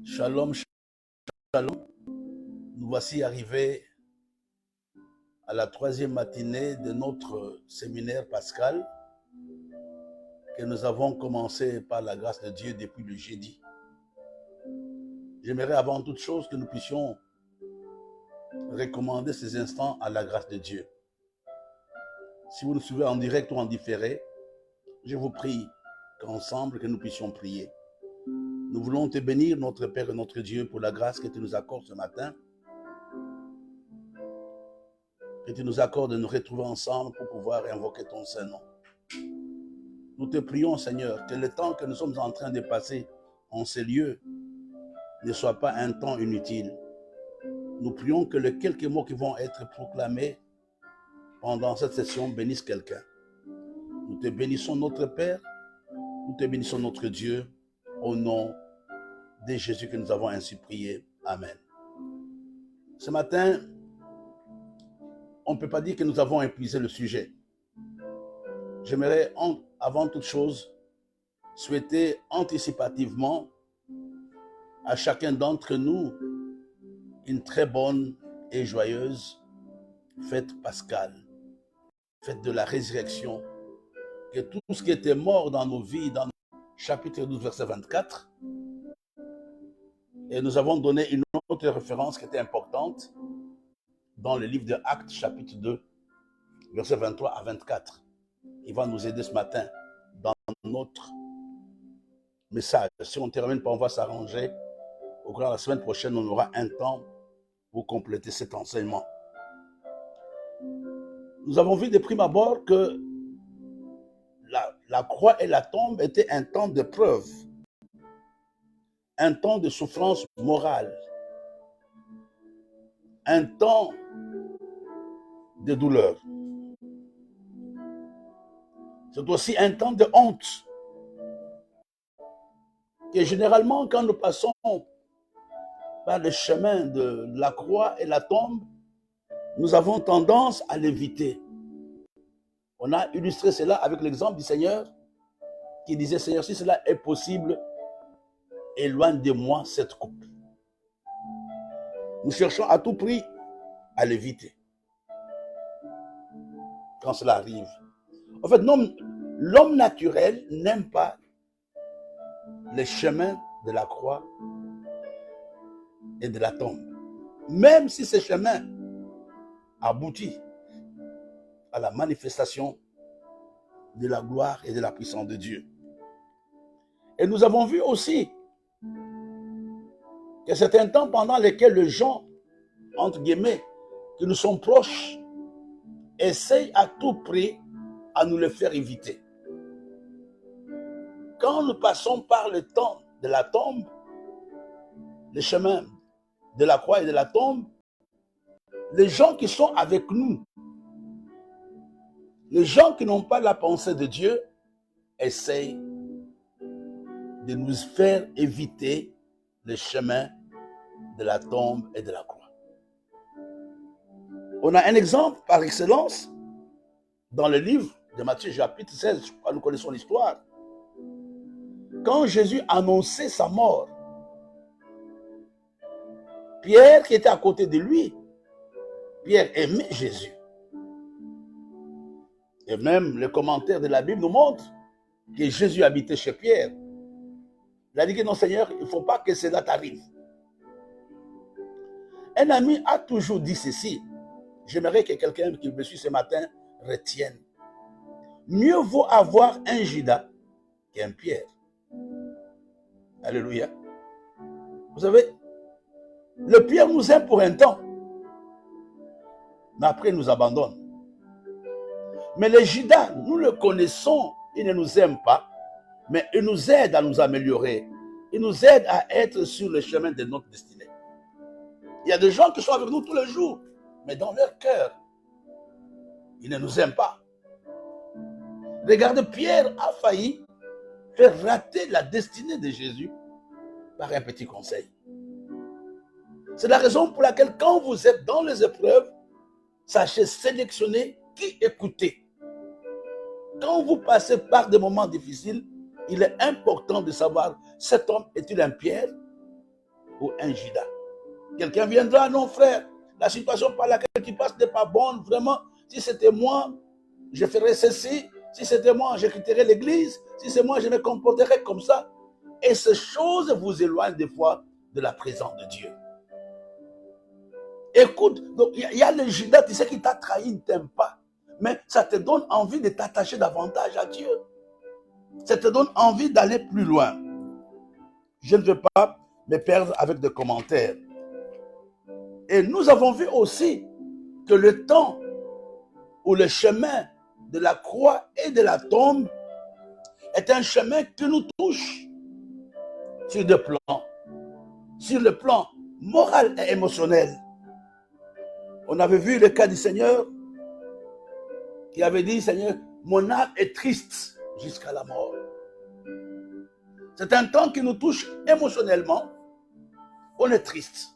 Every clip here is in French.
Shalom, shalom. Nous voici arrivés à la troisième matinée de notre séminaire pascal que nous avons commencé par la grâce de Dieu depuis le jeudi. J'aimerais avant toute chose que nous puissions recommander ces instants à la grâce de Dieu. Si vous nous suivez en direct ou en différé, je vous prie qu'ensemble que nous puissions prier. Nous voulons te bénir, notre Père et notre Dieu, pour la grâce que tu nous accordes ce matin, que tu nous accordes de nous retrouver ensemble pour pouvoir invoquer ton Saint-Nom. Nous te prions, Seigneur, que le temps que nous sommes en train de passer en ces lieux ne soit pas un temps inutile. Nous prions que les quelques mots qui vont être proclamés pendant cette session bénissent quelqu'un. Nous te bénissons, notre Père, nous te bénissons, notre Dieu, au nom de Jésus que nous avons ainsi prié. Amen. Ce matin, on ne peut pas dire que nous avons épuisé le sujet. J'aimerais, avant toute chose, souhaiter anticipativement à chacun d'entre nous une très bonne et joyeuse fête pascale, fête de la résurrection, que tout ce qui était mort dans nos vies, dans chapitre 12, verset 24, et nous avons donné une autre référence qui était importante dans le livre de Actes, chapitre 2, verset 23 à 24. Il va nous aider ce matin dans notre message. Si on ne termine pas, on va s'arranger. Au cours de la semaine prochaine, on aura un temps pour compléter cet enseignement. Nous avons vu de prime abord que la croix et la tombe étaient un temps de preuve, un temps de souffrance morale, un temps de douleur. C'est aussi un temps de honte. Que généralement, quand nous passons par le chemin de la croix et la tombe, nous avons tendance à l'éviter. On a illustré cela avec l'exemple du Seigneur qui disait, Seigneur, si cela est possible, éloigne de moi cette coupe. Nous cherchons à tout prix à l'éviter quand cela arrive. En fait, l'homme naturel n'aime pas les chemins de la croix et de la tombe. Même si ces chemins aboutissent à la manifestation de la gloire et de la puissance de Dieu. Et nous avons vu aussi que c'est un temps pendant lequel les gens, entre guillemets, qui nous sont proches, essayent à tout prix à nous le faire éviter. Quand nous passons par le temps de la tombe, le chemin de la croix et de la tombe, les gens qui sont avec nous, les gens qui n'ont pas la pensée de Dieu, essayent de nous faire éviter le chemin de la tombe et de la croix. On a un exemple par excellence dans le livre de Matthieu chapitre 16, je crois que nous connaissons l'histoire. Quand Jésus annonçait sa mort, Pierre qui était à côté de lui, Pierre aimait Jésus. Et même le commentaire de la Bible nous montre que Jésus habitait chez Pierre. Il a dit que non Seigneur, il ne faut pas que cela t'arrive. Un ami a toujours dit ceci. J'aimerais que quelqu'un qui me suit ce matin retienne. Mieux vaut avoir un Judas qu'un Pierre. Alléluia. Vous savez, le Pierre nous aime pour un temps, mais après il nous abandonne. Mais le Judas, nous le connaissons, il ne nous aime pas, mais il nous aide à nous améliorer. Il nous aide à être sur le chemin de notre destinée. Il y a des gens qui sont avec nous tous les jours, mais dans leur cœur, ils ne nous aiment pas. Regardez, Pierre a failli faire rater la destinée de Jésus par un petit conseil. C'est la raison pour laquelle quand vous êtes dans les épreuves, sachez sélectionner qui écouter. Quand vous passez par des moments difficiles, il est important de savoir, cet homme est-il un Pierre ou un Judas. Quelqu'un viendra, non frère, la situation par laquelle tu passes n'est pas bonne, vraiment. Si c'était moi, je ferais ceci. Si c'était moi, je quitterais l'église. Si c'est moi, je me comporterais comme ça. Et ces choses vous éloignent des fois de la présence de Dieu. Écoute, il y a le Judas, tu sais, qui t'a trahi, ne t'aime pas. Mais ça te donne envie de t'attacher davantage à Dieu. Ça te donne envie d'aller plus loin. Je ne veux pas me perdre avec des commentaires. Et nous avons vu aussi que le temps ou le chemin de la croix et de la tombe est un chemin qui nous touche sur deux plans. Sur le plan moral et émotionnel. On avait vu le cas du Seigneur qui avait dit, Seigneur, mon âme est triste jusqu'à la mort. C'est un temps qui nous touche émotionnellement. On est triste.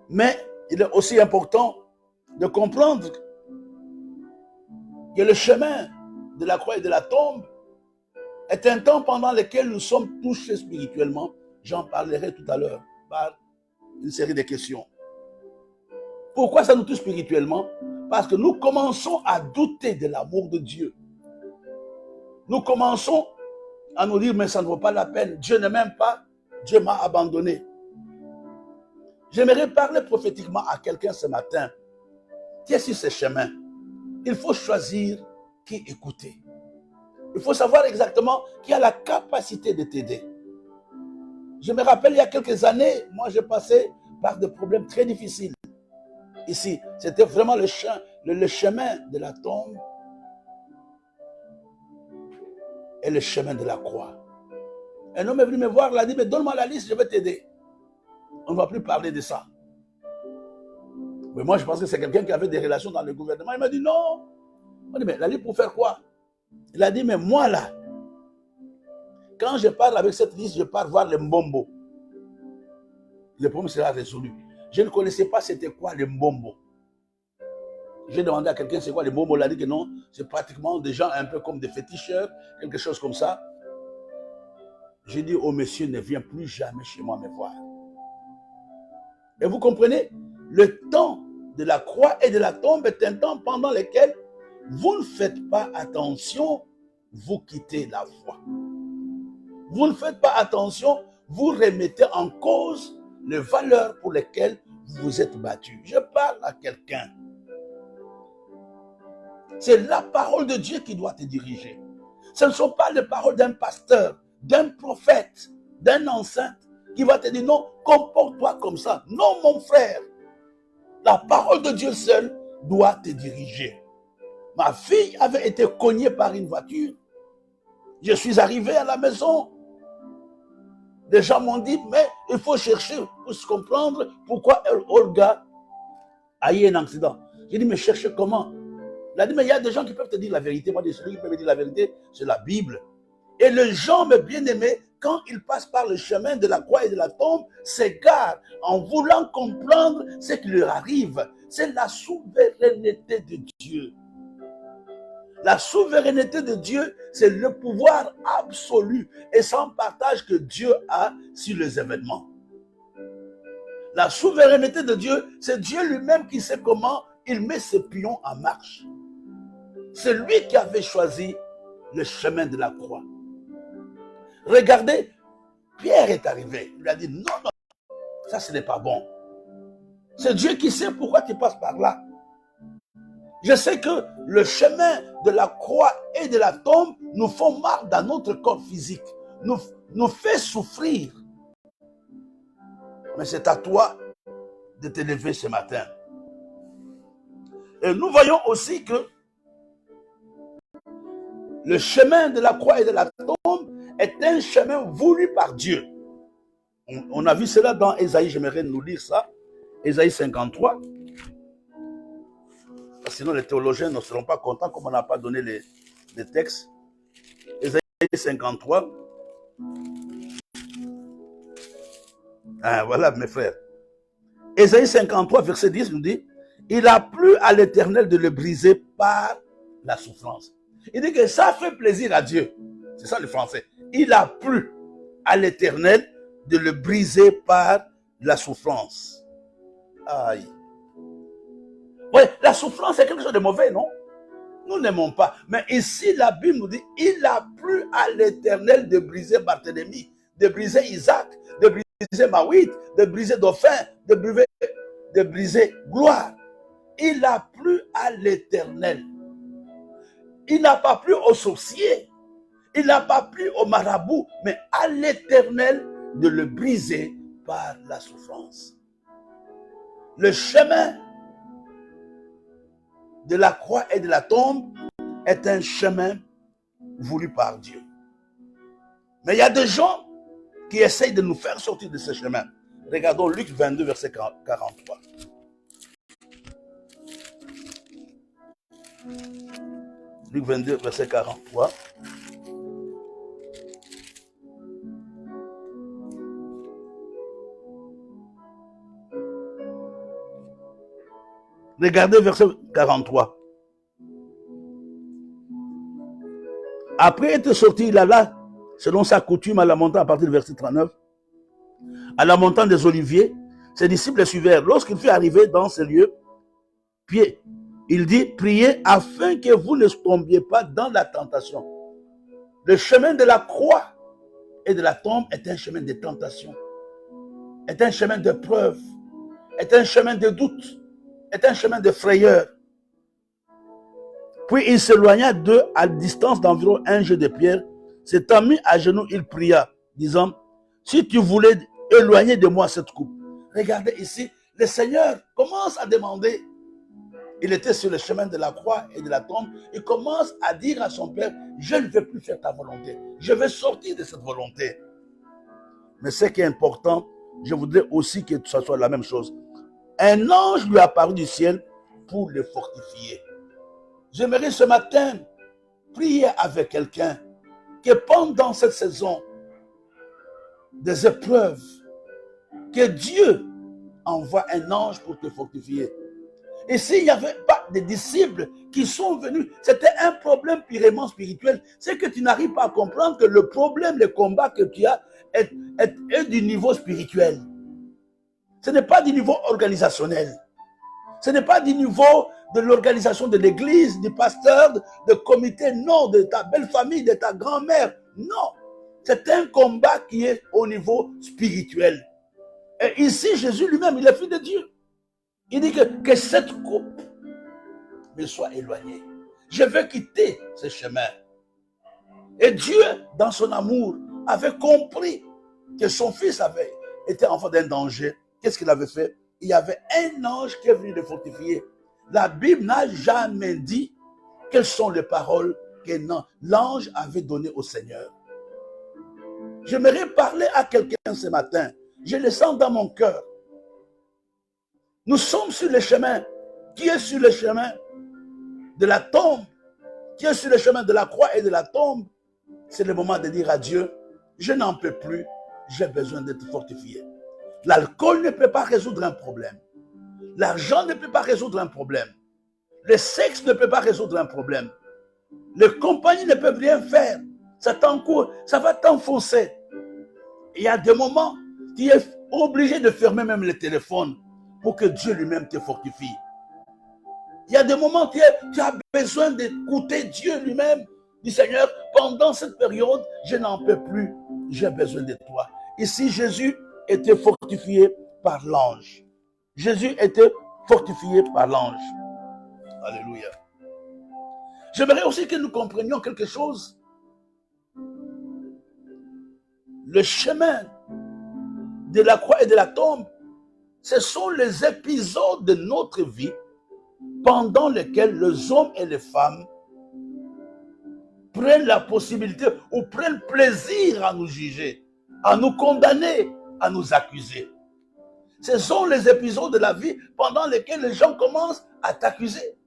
Mais il est aussi important de comprendre que le chemin de la croix et de la tombe est un temps pendant lequel nous sommes touchés spirituellement. J'en parlerai tout à l'heure par une série de questions. Pourquoi ça nous touche spirituellement? Parce que nous commençons à douter de l'amour de Dieu. Nous commençons à nous dire, mais ça ne vaut pas la peine. Dieu ne m'aime pas. Dieu m'a abandonné. J'aimerais parler prophétiquement à quelqu'un ce matin qui est sur ce chemin. Il faut choisir qui écouter. Il faut savoir exactement qui a la capacité de t'aider. Je me rappelle, il y a quelques années, moi j'ai passé par des problèmes très difficiles. Ici, c'était vraiment le chemin de la tombe et le chemin de la croix. Un homme est venu me voir, il a dit, mais donne-moi la liste, je vais t'aider. On ne va plus parler de ça. Mais moi, je pense que c'est quelqu'un qui avait des relations dans le gouvernement. Il m'a dit, non. On dit, mais la liste pour faire quoi? Il a dit, mais moi là, quand je parle avec cette liste, je pars voir le mbombo. Le problème sera résolu. Je ne connaissais pas c'était quoi le mbombo. J'ai demandé à quelqu'un c'est quoi le mbombo. Il a dit que non, c'est pratiquement des gens un peu comme des féticheurs, quelque chose comme ça. J'ai dit au monsieur, ne viens plus jamais chez moi me voir. Et vous comprenez, le temps de la croix et de la tombe est un temps pendant lequel vous ne faites pas attention, vous quittez la foi. Vous ne faites pas attention, vous remettez en cause les valeurs pour lesquelles vous vous êtes battu. Je parle à quelqu'un. C'est la parole de Dieu qui doit te diriger. Ce ne sont pas les paroles d'un pasteur, d'un prophète, d'un enceinte qui va te dire non, comporte-toi comme ça. Non, mon frère. La parole de Dieu seule doit te diriger. Ma fille avait été cognée par une voiture. Je suis arrivé à la maison. Les gens m'ont dit, mais il faut chercher pour se comprendre pourquoi Olga a eu un accident. J'ai dit, mais cherchez comment? Il a dit, mais il y a des gens qui peuvent te dire la vérité. Moi, celui qui peut me dire la vérité, c'est la Bible. Et les gens, mes bien-aimés, quand ils passent par le chemin de la croix et de la tombe, s'égarent en voulant comprendre ce qui leur arrive. C'est la souveraineté de Dieu. La souveraineté de Dieu, c'est le pouvoir absolu et sans partage que Dieu a sur les événements. La souveraineté de Dieu, c'est Dieu lui-même qui sait comment il met ses pions en marche. C'est lui qui avait choisi le chemin de la croix. Regardez, Pierre est arrivé. Il lui a dit, non, non, ça ce n'est pas bon. C'est Dieu qui sait pourquoi tu passes par là. Je sais que le chemin de la croix et de la tombe nous font mal dans notre corps physique, nous fait souffrir. Mais c'est à toi de te lever ce matin. Et nous voyons aussi que le chemin de la croix et de la tombe est un chemin voulu par Dieu. On a vu cela dans Ésaïe, j'aimerais nous lire ça. Ésaïe 53. Sinon, les théologiens ne seront pas contents comme on n'a pas donné les textes. Ésaïe 53. Ah, voilà, mes frères. Ésaïe 53, verset 10 nous dit, il a plu à l'Éternel de le briser par la souffrance. Il dit que ça fait plaisir à Dieu. C'est ça le français. Il a plu à l'Éternel de le briser par la souffrance. Aïe. Oui, la souffrance c'est quelque chose de mauvais, non? Nous n'aimons pas. Mais ici, la Bible nous dit, il a plu à l'Éternel de briser Barthélemy, de briser Isaac, de briser Maouit, de briser Dauphin, de briser Gloire. Il a plu à l'Éternel. Il n'a pas plu aux sorciers. Il n'a pas plu aux marabouts, mais à l'Éternel de le briser par la souffrance. Le chemin de la croix et de la tombe est un chemin voulu par Dieu. Mais il y a des gens qui essayent de nous faire sortir de ce chemin. Regardons Luc 22, verset 43. Luc 22, verset 43. Regardez verset 43. Après être sorti, il alla, selon sa coutume, à la montagne, à partir du verset 39, à la montagne des Oliviers. Ses disciples le suivirent. Lorsqu'il fut arrivé dans ce lieu, il dit, priez afin que vous ne tombiez pas dans la tentation. Le chemin de la croix et de la tombe est un chemin de tentation, est un chemin de preuve, est un chemin de doute, est un chemin de frayeur. Puis il s'éloigna d'eux à distance d'environ un jet de pierre. S'étant mis à genoux, il pria, disant, si tu voulais éloigner de moi cette coupe. Regardez ici, le Seigneur commence à demander. Il était sur le chemin de la croix et de la tombe. Il commence à dire à son Père, je ne veux plus faire ta volonté. Je veux sortir de cette volonté. Mais ce qui est important, je voudrais aussi que ce soit la même chose. Un ange lui apparut du ciel pour le fortifier. J'aimerais ce matin prier avec quelqu'un que pendant cette saison des épreuves, que Dieu envoie un ange pour te fortifier. Et s'il n'y avait pas de disciples qui sont venus, c'était un problème purement spirituel. C'est que tu n'arrives pas à comprendre que le problème, le combat que tu as est du niveau spirituel. Ce n'est pas du niveau organisationnel. Ce n'est pas du niveau de l'organisation de l'église, du pasteur, de comité, non, de ta belle famille, de ta grand-mère. Non, c'est un combat qui est au niveau spirituel. Et ici, Jésus lui-même, il est fils de Dieu. Il dit que cette coupe me soit éloignée. Je veux quitter ce chemin. Et Dieu, dans son amour, avait compris que son fils avait été enfant d'un danger. Qu'est-ce qu'il avait fait? Il y avait un ange qui est venu le fortifier. La Bible n'a jamais dit quelles sont les paroles que l'ange avait données au Seigneur. J'aimerais parler à quelqu'un ce matin. Je le sens dans mon cœur. Nous sommes sur le chemin. Qui est sur le chemin de la tombe? Qui est sur le chemin de la croix et de la tombe? C'est le moment de dire à Dieu, je n'en peux plus, j'ai besoin d'être fortifié. L'alcool ne peut pas résoudre un problème. L'argent ne peut pas résoudre un problème. Le sexe ne peut pas résoudre un problème. Les compagnies ne peuvent rien faire. Ça va t'enfoncer. Il y a des moments, tu es obligé de fermer même le téléphone pour que Dieu lui-même te fortifie. Il y a des moments, tu as besoin d'écouter Dieu lui-même. Dit Seigneur, pendant cette période, je n'en peux plus. J'ai besoin de toi. Ici, Jésus était fortifié par l'ange. Jésus était fortifié par l'ange. Alléluia. J'aimerais aussi que nous comprenions quelque chose. Le chemin de la croix et de la tombe, ce sont les épisodes de notre vie pendant lesquels les hommes et les femmes prennent la possibilité ou prennent plaisir à nous juger, à nous condamner, à nous accuser. Ce sont les épisodes de la vie pendant lesquels les gens commencent à t'accuser.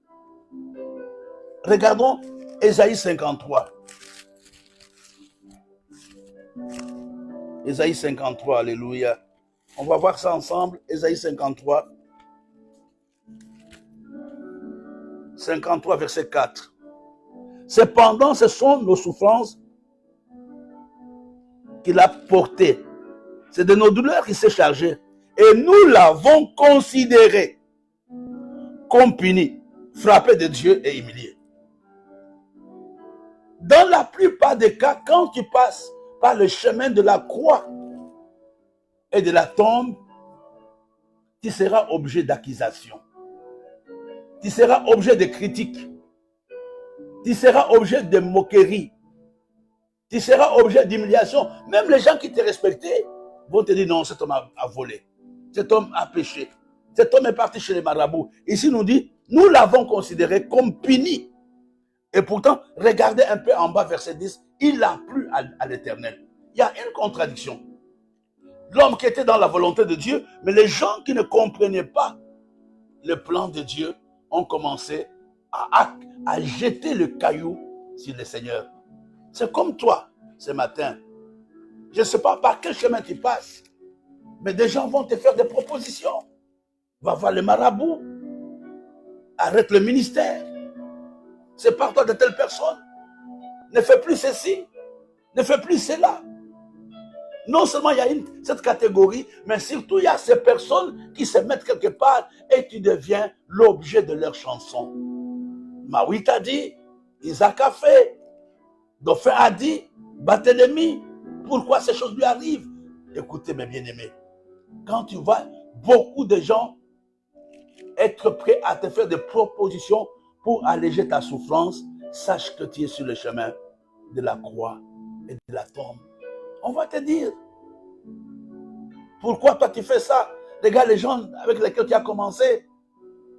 Regardons Ésaïe 53. Ésaïe 53, alléluia. On va voir ça ensemble, Ésaïe 53. 53, verset 4. Cependant, ce sont nos souffrances qu'il a portées. C'est de nos douleurs qu'il s'est chargé. Et nous l'avons considéré comme puni, frappé de Dieu et humilié. Dans la plupart des cas, quand tu passes par le chemin de la croix et de la tombe, tu seras objet d'accusation. Tu seras objet de critiques. Tu seras objet de moquerie. Tu seras objet d'humiliation. Même les gens qui te respectaient vont te dire non, cet homme a volé. Cet homme a péché. Cet homme est parti chez les marabouts. Ici, nous dit, nous l'avons considéré comme puni. Et pourtant, regardez un peu en bas, verset 10, il a plu à l'Éternel. Il y a une contradiction. L'homme qui était dans la volonté de Dieu, mais les gens qui ne comprenaient pas le plan de Dieu ont commencé à jeter le caillou sur le Seigneur. C'est comme toi, ce matin. Je ne sais pas par quel chemin tu passes, mais des gens vont te faire des propositions. Va voir le marabout. Arrête le ministère. Sépare-toi de telle personne. Ne fais plus ceci. Ne fais plus cela. Non seulement il y a cette catégorie, mais surtout il y a ces personnes qui se mettent quelque part et tu deviens l'objet de leurs chansons. Maouit a dit, Isaac a fait, Dauphin a dit, Barthélemy, pourquoi ces choses lui arrivent? Écoutez mes bien-aimés, quand tu vois beaucoup de gens être prêts à te faire des propositions pour alléger ta souffrance, sache que tu es sur le chemin de la croix et de la tombe. On va te dire, pourquoi toi tu fais ça? Regarde, les gens avec lesquels tu as commencé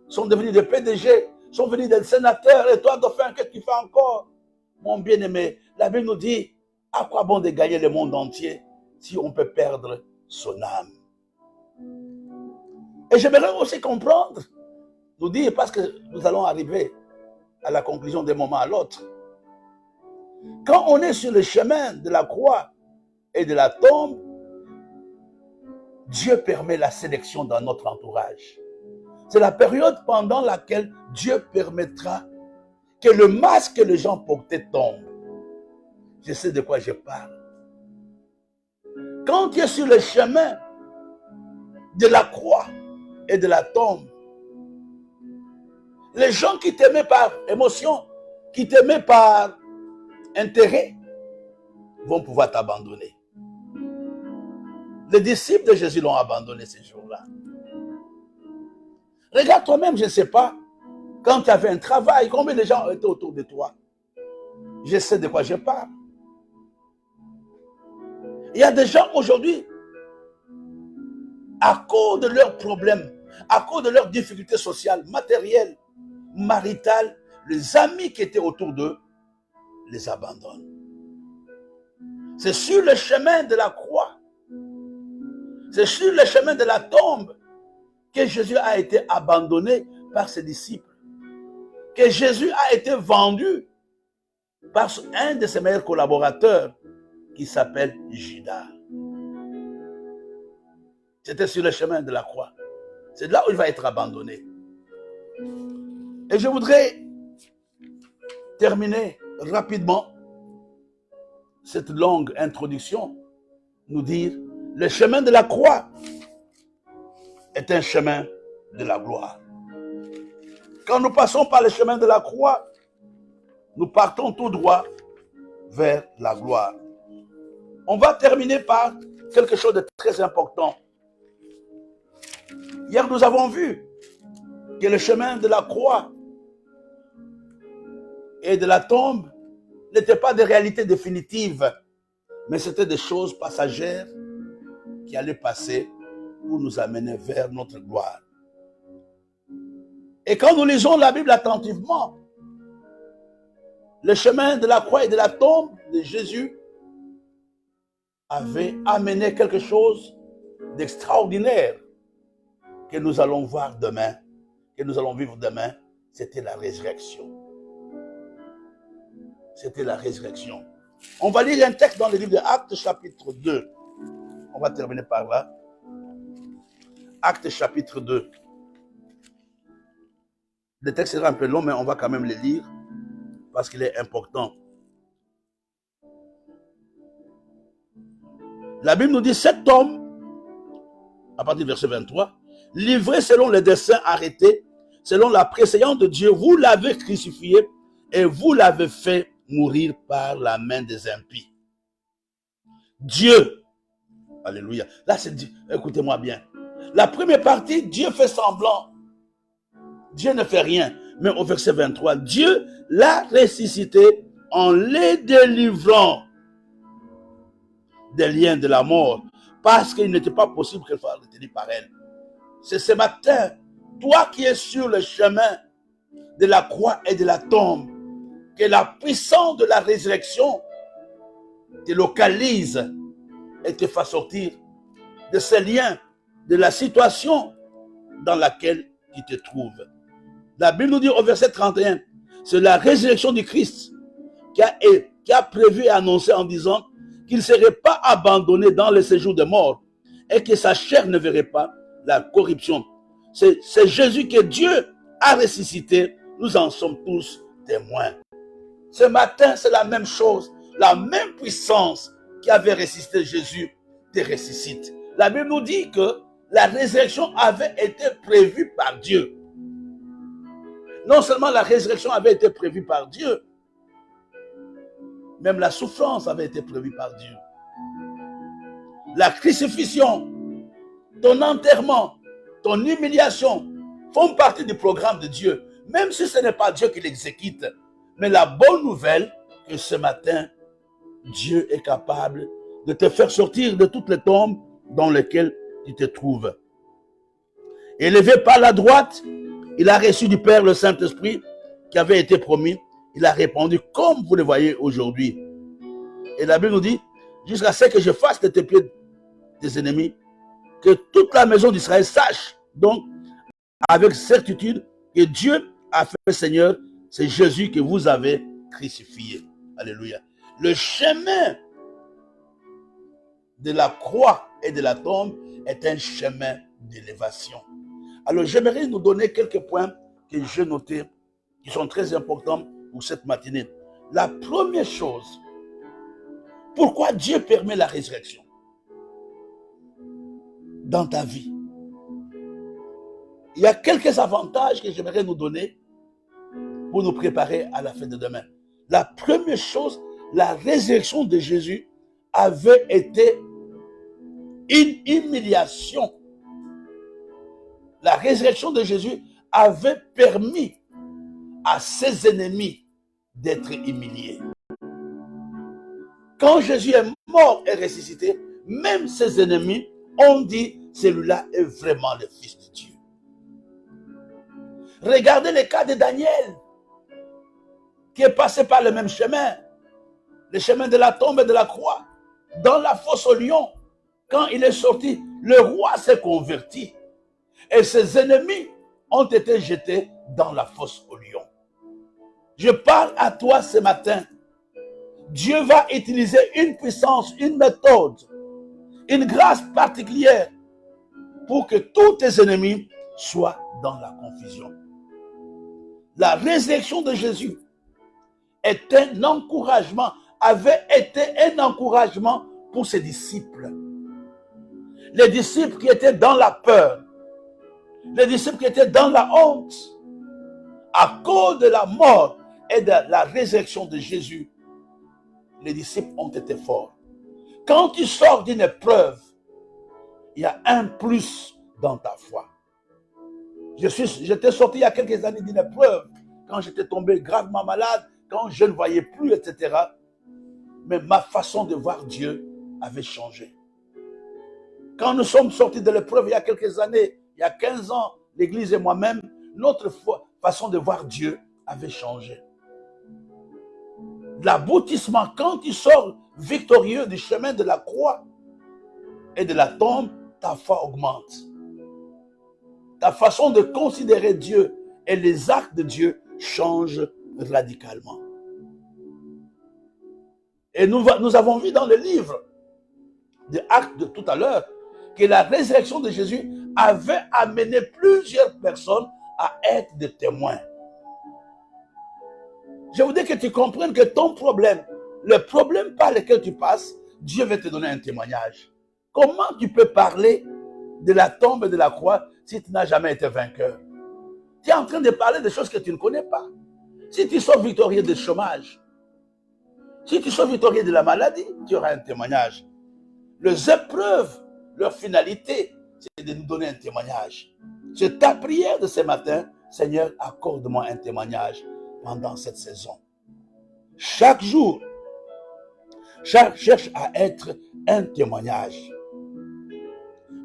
sont devenus des PDG, sont devenus des sénateurs, et toi, Dauphin, qu'est-ce que tu fais encore? Mon bien-aimé, la Bible nous dit, à quoi bon de gagner le monde entier si on peut perdre son âme? Et j'aimerais aussi comprendre, nous dire, parce que nous allons arriver à la conclusion d'un moment à l'autre. Quand on est sur le chemin de la croix et de la tombe, Dieu permet la sélection dans notre entourage. C'est la période pendant laquelle Dieu permettra que le masque que les gens portaient tombe. Je sais de quoi je parle. Quand tu es sur le chemin de la croix et de la tombe, les gens qui t'aimaient par émotion, qui t'aimaient par intérêt, vont pouvoir t'abandonner. Les disciples de Jésus l'ont abandonné ces jours-là. Regarde toi-même, je ne sais pas, quand tu avais un travail, combien de gens étaient autour de toi? Je sais de quoi je parle. Il y a des gens aujourd'hui, à cause de leurs problèmes, à cause de leurs difficultés sociales, matérielles, maritales, les amis qui étaient autour d'eux les abandonnent. C'est sur le chemin de la croix, c'est sur le chemin de la tombe que Jésus a été abandonné par ses disciples, que Jésus a été vendu par un de ses meilleurs collaborateurs qui s'appelle Judas. C'était sur le chemin de la croix. C'est là où il va être abandonné. Et je voudrais terminer rapidement cette longue introduction, nous dire, le chemin de la croix est un chemin de la gloire. Quand nous passons par le chemin de la croix, nous partons tout droit vers la gloire. On va terminer par quelque chose de très important. Hier, nous avons vu que le chemin de la croix et de la tombe n'étaient pas des réalités définitives, mais c'était des choses passagères qui allaient passer pour nous amener vers notre gloire. Et quand nous lisons la Bible attentivement, le chemin de la croix et de la tombe de Jésus avait amené quelque chose d'extraordinaire que nous allons voir demain, que nous allons vivre demain. C'était la résurrection. C'était la résurrection. On va lire un texte dans le livre de Actes chapitre 2. On va terminer par là. Actes chapitre 2. Le texte sera un peu long, mais on va quand même le lire parce qu'il est important. La Bible nous dit, cet homme à partir du verset 23, livré selon les desseins arrêtés, selon la préséance de Dieu, vous l'avez crucifié et vous l'avez fait mourir par la main des impies. Dieu, alléluia, là c'est dit, écoutez-moi bien. La première partie, Dieu fait semblant. Dieu ne fait rien. Mais au verset 23, Dieu l'a ressuscité en les délivrant des liens de la mort, parce qu'il n'était pas possible qu'elle soit retenue par elle. C'est ce matin, toi qui es sur le chemin de la croix et de la tombe, que la puissance de la résurrection te localise et te fasse sortir de ces liens, de la situation dans laquelle tu te trouves. La Bible nous dit au verset 31, c'est la résurrection du Christ qui a prévu et annoncé en disant qu'il ne serait pas abandonné dans le séjour de mort et que sa chair ne verrait pas la corruption. C'est Jésus que Dieu a ressuscité. Nous en sommes tous témoins. Ce matin, c'est la même chose. La même puissance qui avait ressuscité Jésus te ressuscite. La Bible nous dit que la résurrection avait été prévue par Dieu. Non seulement la résurrection avait été prévue par Dieu, même la souffrance avait été prévue par Dieu. La crucifixion, ton enterrement, ton humiliation font partie du programme de Dieu, même si ce n'est pas Dieu qui l'exécute. Mais la bonne nouvelle, que ce matin, Dieu est capable de te faire sortir de toutes les tombes dans lesquelles tu te trouves. Élevé par la droite, il a reçu du Père le Saint-Esprit qui avait été promis. Il a répondu comme vous le voyez aujourd'hui. Et la Bible nous dit, jusqu'à ce que je fasse de tes pieds tes ennemis, que toute la maison d'Israël sache donc avec certitude que Dieu a fait Seigneur, c'est Jésus que vous avez crucifié. Alléluia. Le chemin de la croix et de la tombe est un chemin d'élévation. Alors j'aimerais nous donner quelques points que j'ai notés qui sont très importants pour cette matinée. La première chose, pourquoi Dieu permet la résurrection dans ta vie? Il y a quelques avantages que j'aimerais nous donner pour nous préparer à la fin de demain. La première chose, la résurrection de Jésus avait été une humiliation. La résurrection de Jésus avait permis à ses ennemis d'être humiliés. Quand Jésus est mort et ressuscité, même ses ennemis ont dit, celui-là est vraiment le Fils de Dieu. Regardez le cas de Daniel, qui est passé par le même chemin, le chemin de la tombe et de la croix, dans la fosse au lion. Quand il est sorti, le roi s'est converti et ses ennemis ont été jetés dans la fosse au lion. Je parle à toi ce matin. Dieu va utiliser une puissance, une méthode, une grâce particulière pour que tous tes ennemis soient dans la confusion. La résurrection de Jésus est un encouragement, avait été un encouragement pour ses disciples. Les disciples qui étaient dans la peur, les disciples qui étaient dans la honte, à cause de la mort et de la résurrection de Jésus, les disciples ont été forts. Quand tu sors d'une épreuve, il y a un plus dans ta foi. J'étais sorti il y a quelques années d'une épreuve, quand j'étais tombé gravement malade, quand je ne voyais plus, etc. Mais ma façon de voir Dieu avait changé. Quand nous sommes sortis de l'épreuve il y a quelques années, il y a 15 ans, l'Église et moi-même, notre façon de voir Dieu avait changé. L'aboutissement, quand tu sors victorieux du chemin de la croix et de la tombe, ta foi augmente. Ta façon de considérer Dieu et les actes de Dieu changent radicalement. Et nous avons vu dans le livre des Actes de tout à l'heure que la résurrection de Jésus avait amené plusieurs personnes à être des témoins. Je voudrais que tu comprennes que ton problème, le problème par lequel tu passes, Dieu va te donner un témoignage. Comment tu peux parler de la tombe et de la croix si tu n'as jamais été vainqueur? Tu es en train de parler de choses que tu ne connais pas. Si tu sors victorieux du chômage, si tu sors victorieux de la maladie, tu auras un témoignage. Les épreuves, leur finalité, c'est de nous donner un témoignage. C'est ta prière de ce matin, Seigneur, accorde-moi un témoignage pendant cette saison. Chaque jour, cherche à être un témoignage.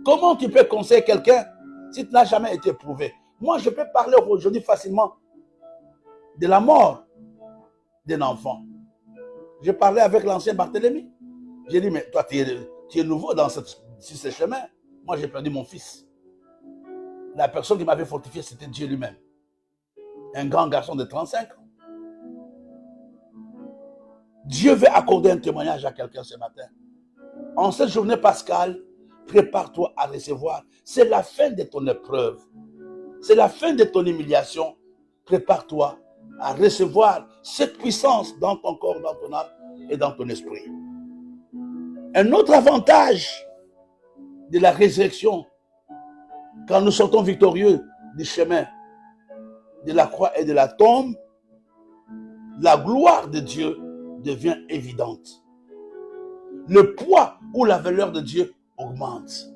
Comment tu peux conseiller quelqu'un si tu n'as jamais été éprouvé? Moi, je peux parler aujourd'hui facilement de la mort d'un enfant. Je parlais avec l'ancien Barthélemy. J'ai dit, mais toi, tu es nouveau sur ce chemin. Moi, j'ai perdu mon fils. La personne qui m'avait fortifié, c'était Dieu lui-même. Un grand garçon de 35 ans. Dieu veut accorder un témoignage à quelqu'un ce matin. En cette journée pascale, prépare-toi à recevoir. C'est la fin de ton épreuve. C'est la fin de ton humiliation. Prépare-toi à recevoir cette puissance dans ton corps, dans ton âme et dans ton esprit. Un autre avantage de la résurrection, quand nous sortons victorieux du chemin de la croix et de la tombe, la gloire de Dieu devient évidente. Le poids ou la valeur de Dieu augmente.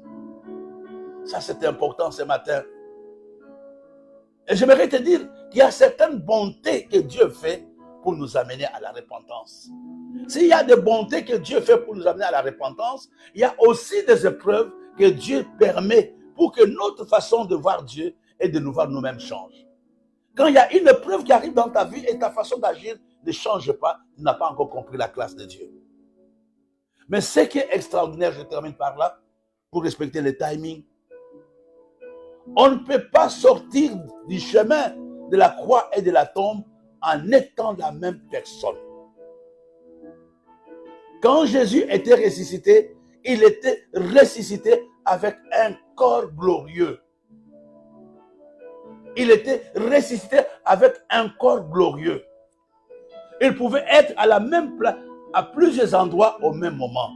Ça, c'est important ce matin. Et j'aimerais te dire qu'il y a certaines bontés que Dieu fait pour nous amener à la repentance. S'il y a des bontés que Dieu fait pour nous amener à la repentance, il y a aussi des épreuves que Dieu permet pour que notre façon de voir Dieu et de nous voir nous-mêmes change. Quand il y a une épreuve qui arrive dans ta vie et ta façon d'agir ne change pas, tu n'as pas encore compris la classe de Dieu. Mais ce qui est extraordinaire, je termine par là, pour respecter le timing, on ne peut pas sortir du chemin de la croix et de la tombe en étant la même personne. Quand Jésus était ressuscité, il était ressuscité avec un corps glorieux. Il était ressuscité avec un corps glorieux. Il pouvait être à la même place, à plusieurs endroits au même moment.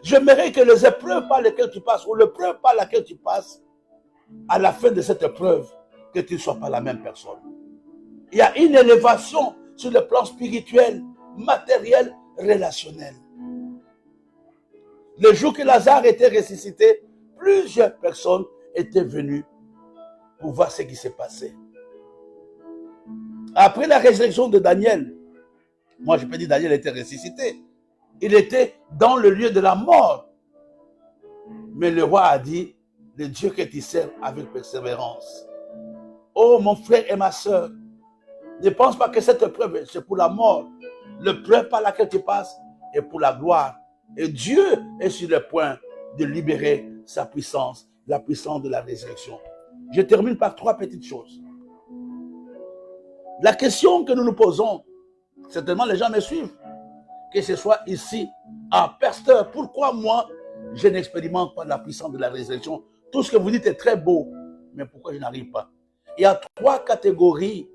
J'aimerais que les épreuves par lesquelles tu passes, ou l'épreuve par laquelle tu passes, à la fin de cette épreuve, que tu ne sois pas la même personne. Il y a une élévation sur le plan spirituel, matériel, relationnel. Le jour que Lazare était ressuscité, plusieurs personnes étaient venues pour voir ce qui s'est passé. Après la résurrection de Daniel, moi je peux dire Daniel était ressuscité. Il était dans le lieu de la mort. Mais le roi a dit, le Dieu que tu sers avec persévérance. Oh mon frère et ma soeur, ne pense pas que cette épreuve c'est pour la mort. L'épreuve par laquelle tu passes est pour la gloire. Et Dieu est sur le point de libérer sa puissance, la puissance de la résurrection. Je termine par 3 petites choses. La question que nous nous posons, certainement les gens me suivent, que ce soit ici, pasteur, pourquoi moi, je n'expérimente pas la puissance de la résurrection? Tout ce que vous dites est très beau, mais pourquoi je n'arrive pas? Il y a 3 catégories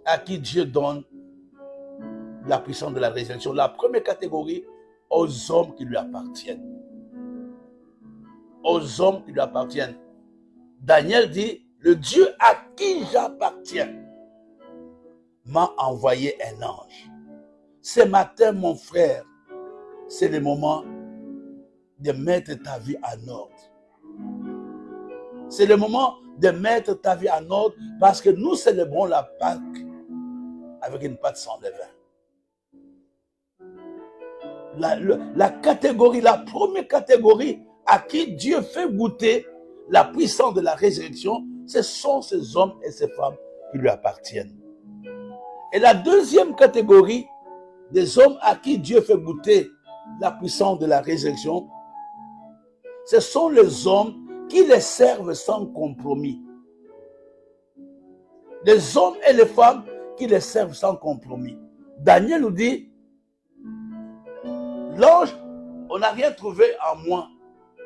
à qui Dieu donne la puissance de la résurrection. La première catégorie, aux hommes qui lui appartiennent. Aux hommes qui lui appartiennent. Daniel dit, le Dieu à qui j'appartiens m'a envoyé un ange. Ce matin, mon frère, c'est le moment de mettre ta vie en ordre. C'est le moment de mettre ta vie en ordre parce que nous célébrons la Pâque avec une pâte sans levain. La catégorie, la première catégorie à qui Dieu fait goûter la puissance de la résurrection, ce sont ces hommes et ces femmes qui lui appartiennent. Et la deuxième catégorie des hommes à qui Dieu fait goûter la puissance de la résurrection, ce sont les hommes qui les servent sans compromis. Les hommes et les femmes qui les servent sans compromis. Daniel nous dit, l'ange, on n'a rien trouvé en moi.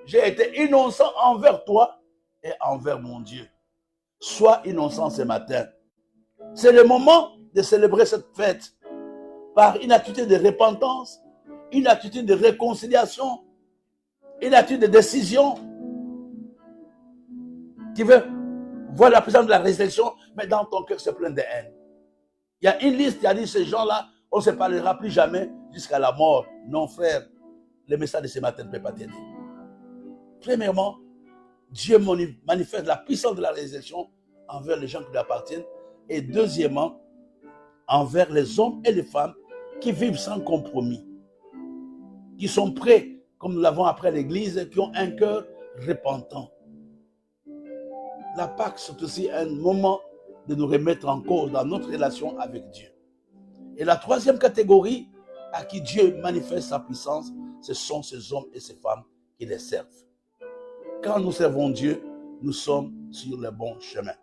J'ai été innocent envers toi et envers mon Dieu. Sois innocent ce matin. C'est le moment de célébrer cette fête par une attitude de repentance, une attitude de réconciliation, une attitude de décision. Tu veux voir la présence de la résurrection, mais dans ton cœur, c'est plein de haine. Il y a une liste qui a dit, ces gens-là, on ne se parlera plus jamais jusqu'à la mort. Non, frère, le message de ce matin ne peut pas t'aider. Premièrement, Dieu manifeste la puissance de la résurrection envers les gens qui lui appartiennent. Et deuxièmement, envers les hommes et les femmes qui vivent sans compromis, qui sont prêts, comme nous l'avons appris à l'église, qui ont un cœur repentant. La Pâque, c'est aussi un moment de nous remettre en cause dans notre relation avec Dieu. Et la troisième catégorie à qui Dieu manifeste sa puissance, ce sont ces hommes et ces femmes qui les servent. Quand nous servons Dieu, nous sommes sur le bon chemin.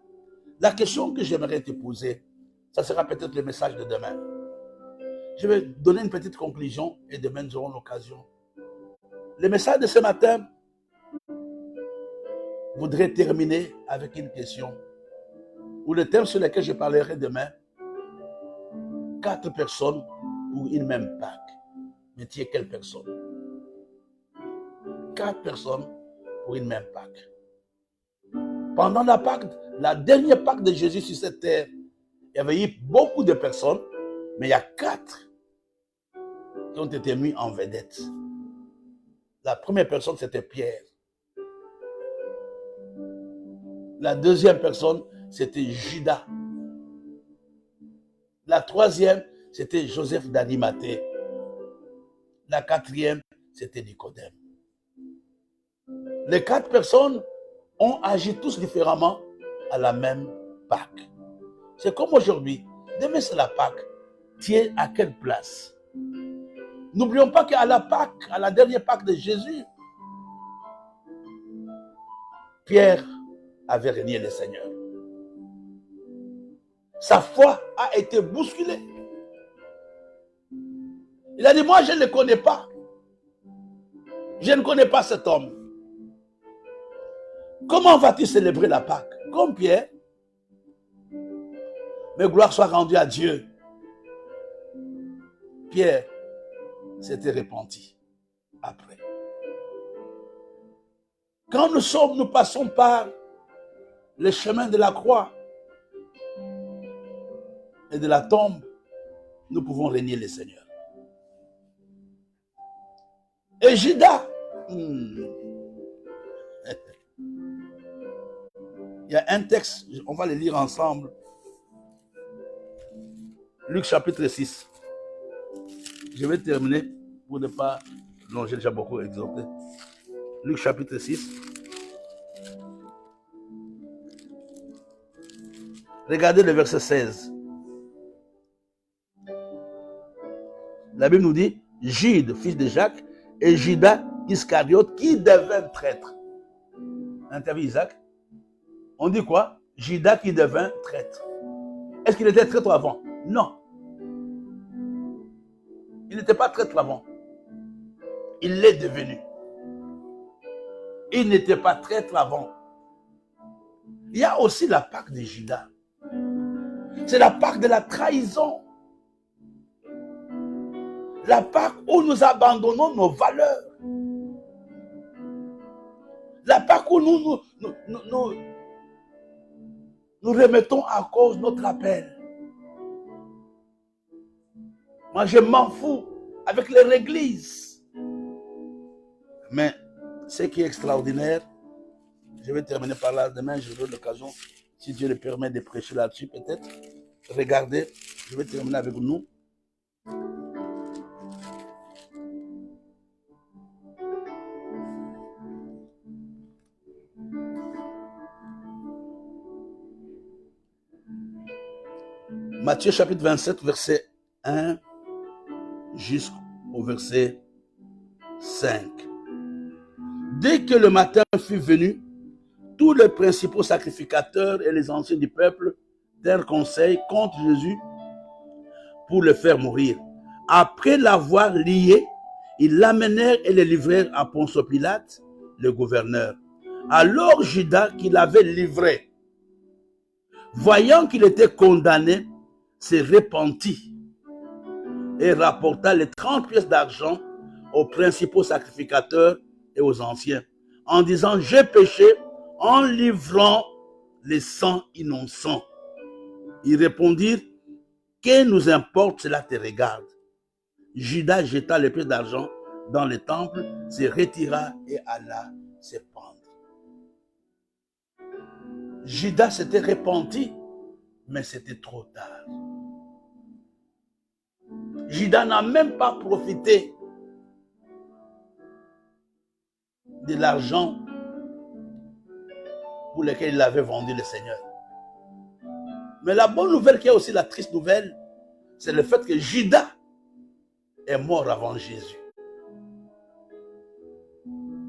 La question que j'aimerais te poser, ça sera peut-être le message de demain. Je vais donner une petite conclusion et demain nous aurons l'occasion. Le message de ce matin voudrait terminer avec une question, ou le thème sur lequel je parlerai demain, 4 personnes pour une même Pâque. Mais tu es quelle personne? 4 personnes pour une même Pâque. Pendant la Pâque, la dernière Pâque de Jésus sur cette terre, il y avait eu beaucoup de personnes, mais il y a 4 qui ont été mis en vedette. La première personne, c'était Pierre. La deuxième personne, c'était Judas. La troisième, c'était Joseph d'Arimathée. La quatrième, c'était Nicodème. Les 4 personnes ont agi tous différemment à la même Pâque. C'est comme aujourd'hui. Demain, c'est la Pâque. Tu es à quelle place? N'oublions pas qu'à la Pâque, à la dernière Pâque de Jésus, Pierre avait renié le Seigneur. Sa foi a été bousculée. Il a dit, moi je ne le connais pas. Je ne connais pas cet homme. Comment vas-tu célébrer la Pâque? Comme Pierre. Mais gloire soit rendue à Dieu. Pierre s'était repenti après. Quand nous passons par le chemin de la croix et de la tombe, nous pouvons renier le Seigneur. Et Judas, il y a un texte, on va le lire ensemble. Luc chapitre 6. Je vais terminer pour ne pas... Non, j'ai déjà beaucoup exhorté. Luc chapitre 6. Regardez le verset 16. La Bible nous dit, Jude, fils de Jacques, et Judas Iscariote, qui devint traître. T'as vu Isaac? On dit quoi? Judas qui devint traître. Est-ce qu'il était traître avant? Non. Il n'était pas traître avant. Il l'est devenu. Il n'était pas traître avant. Il y a aussi la Pâque de Judas. C'est la Pâque de la trahison. La Pâque où nous abandonnons nos valeurs. La Pâque où nous remettons en cause notre appel. Moi, je m'en fous avec leur église. Mais ce qui est extraordinaire, je vais terminer par là. Demain, je donne l'occasion, si Dieu le permet, de prêcher là-dessus peut-être. Regardez, je vais terminer avec nous. Matthieu chapitre 27, verset 1 jusqu'au verset 5. Dès que le matin fut venu, tous les principaux sacrificateurs et les anciens du peuple tinrent conseil contre Jésus pour le faire mourir. Après l'avoir lié, ils l'amenèrent et le livrèrent à Ponce Pilate, le gouverneur. Alors Judas, qui l'avait livré, voyant qu'il était condamné, s'est repenti et rapporta les 30 pièces d'argent aux principaux sacrificateurs et aux anciens, en disant, j'ai péché en livrant les sangs innocents. Ils répondirent, que nous importe, cela te regarde. Judas jeta les pièces d'argent dans le temple, se retira et alla se pendre. Judas s'était repenti, mais c'était trop tard. Judas n'a même pas profité de l'argent pour lequel il avait vendu le Seigneur. Mais la bonne nouvelle, qui est aussi la triste nouvelle, c'est le fait que Judas est mort avant Jésus.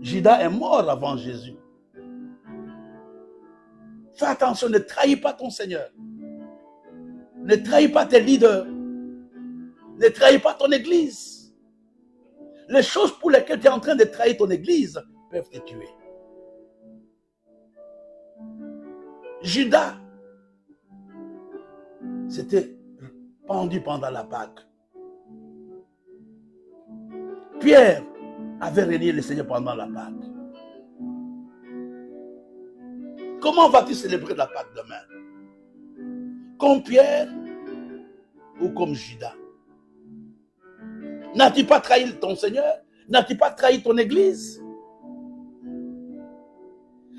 Judas est mort avant Jésus. Fais attention, ne trahis pas ton Seigneur. Ne trahis pas tes leaders. Ne trahis pas ton église. Les choses pour lesquelles tu es en train de trahir ton église peuvent te tuer. Judas s'était pendu pendant la Pâque. Pierre avait renié le Seigneur pendant la Pâque. Comment vas-tu célébrer la Pâque demain? Comme Pierre ou comme Judas? N'as-tu pas trahi ton Seigneur? N'as-tu pas trahi ton église?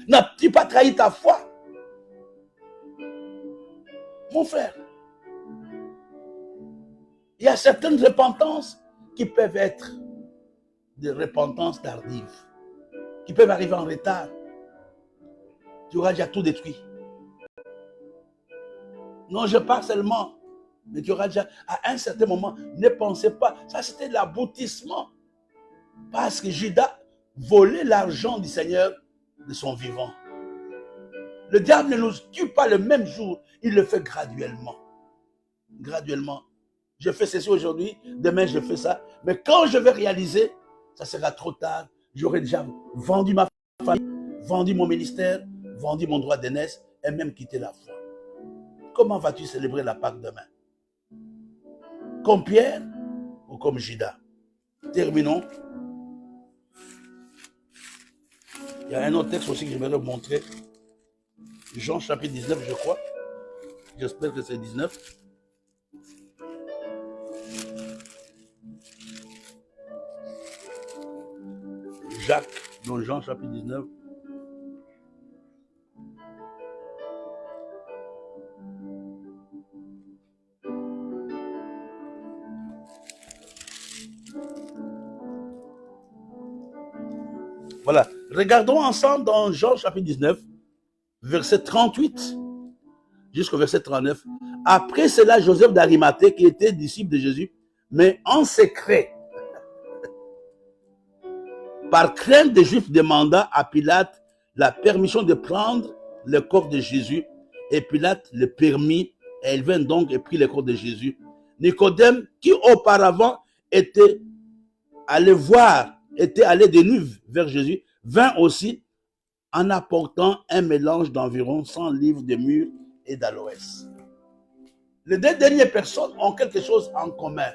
N'as-tu pas trahi ta foi? Mon frère, il y a certaines repentances qui peuvent être des repentances tardives, qui peuvent arriver en retard. Tu auras déjà tout détruit. Non, je parle seulement, mais tu auras déjà, à un certain moment, ne pensez pas, ça c'était l'aboutissement. Parce que Judas volait l'argent du Seigneur de son vivant. Le diable ne nous tue pas le même jour, il le fait graduellement. Graduellement. Je fais ceci aujourd'hui, demain je fais ça. Mais quand je vais réaliser, ça sera trop tard. J'aurai déjà vendu ma famille, vendu mon ministère, vendu mon droit d'aînesse et même quitté la foi. Comment vas-tu célébrer la Pâque demain? Comme Pierre ou comme Judas? Terminons. Il y a un autre texte aussi que je vais vous montrer. Jean chapitre 19, je crois. J'espère que c'est 19. Jacques, dans Jean chapitre 19. Voilà. Regardons ensemble dans Jean chapitre 19, verset 38 jusqu'au verset 39. Après cela, Joseph d'Arimathée, qui était disciple de Jésus, mais en secret, par crainte des Juifs, demanda à Pilate la permission de prendre le corps de Jésus. Et Pilate le permit, et il vint donc et prit le corps de Jésus. Nicodème, qui auparavant était allé de nuit vers Jésus, vint aussi en apportant un mélange d'environ 100 livres de mûre et d'aloès. Les deux dernières personnes ont quelque chose en commun.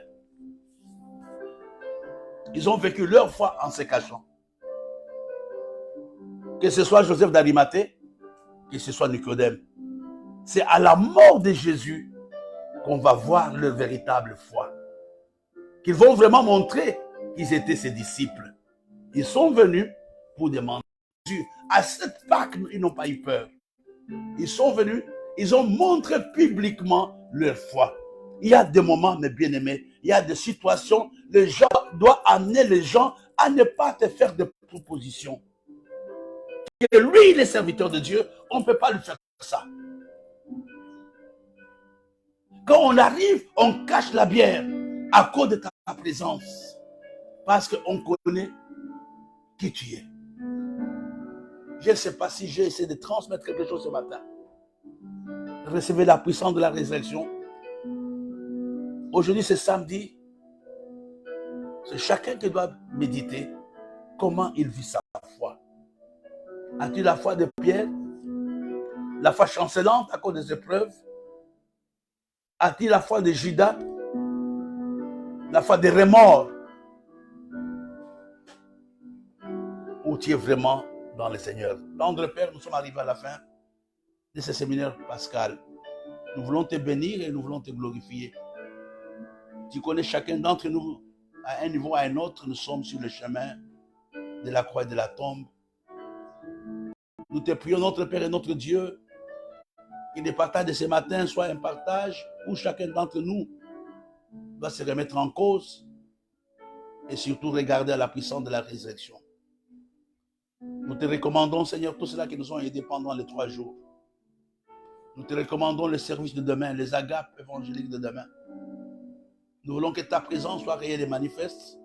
Ils ont vécu leur foi en se cachant. Que ce soit Joseph d'Arimathée, que ce soit Nicodème. C'est à la mort de Jésus qu'on va voir leur véritable foi. Qu'ils vont vraiment montrer qu'ils étaient ses disciples. Ils sont venus pour demander à Jésus. À cette Pâque, ils n'ont pas eu peur. Ils sont venus, ils ont montré publiquement leur foi. Il y a des moments, mes bien-aimés, il y a des situations, les gens doivent amener les gens à ne pas te faire de propositions. Et lui, il est serviteur de Dieu, on ne peut pas lui faire ça. Quand on arrive, on cache la bière à cause de ta présence. Parce qu'on connaît qui tu es. Je ne sais pas si j'ai essayé de transmettre quelque chose ce matin. Recevez la puissance de la résurrection. Aujourd'hui, c'est samedi. C'est chacun qui doit méditer comment il vit sa foi. As-tu la foi de Pierre? La foi chancelante à cause des épreuves? As-tu la foi de Judas? La foi des remords? Ou tu es vraiment dans le Seigneur. Tendre Père, nous sommes arrivés à la fin de ce séminaire pascal. Nous voulons te bénir et nous voulons te glorifier. Tu connais chacun d'entre nous à un niveau ou à un autre. Nous sommes sur le chemin de la croix et de la tombe. Nous te prions, notre Père et notre Dieu, que le partage de ce matin soit un partage où chacun d'entre nous doit se remettre en cause et surtout regarder à la puissance de la résurrection. Nous te recommandons, Seigneur, tout cela qui nous ont aidés pendant les 3 jours. Nous te recommandons le service de demain, les agapes évangéliques de demain. Nous voulons que ta présence soit réelle et manifeste.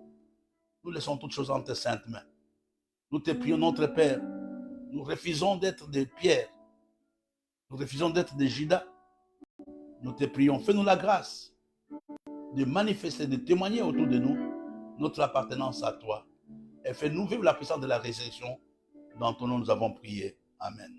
Nous laissons toutes choses en tes saintes mains. Nous te prions, notre Père. Nous refusons d'être des pierres. Nous refusons d'être des Judas. Nous te prions, fais-nous la grâce de manifester, de témoigner autour de nous notre appartenance à toi. Et fais-nous vivre la puissance de la résurrection. Dans ton nom, nous avons prié. Amen.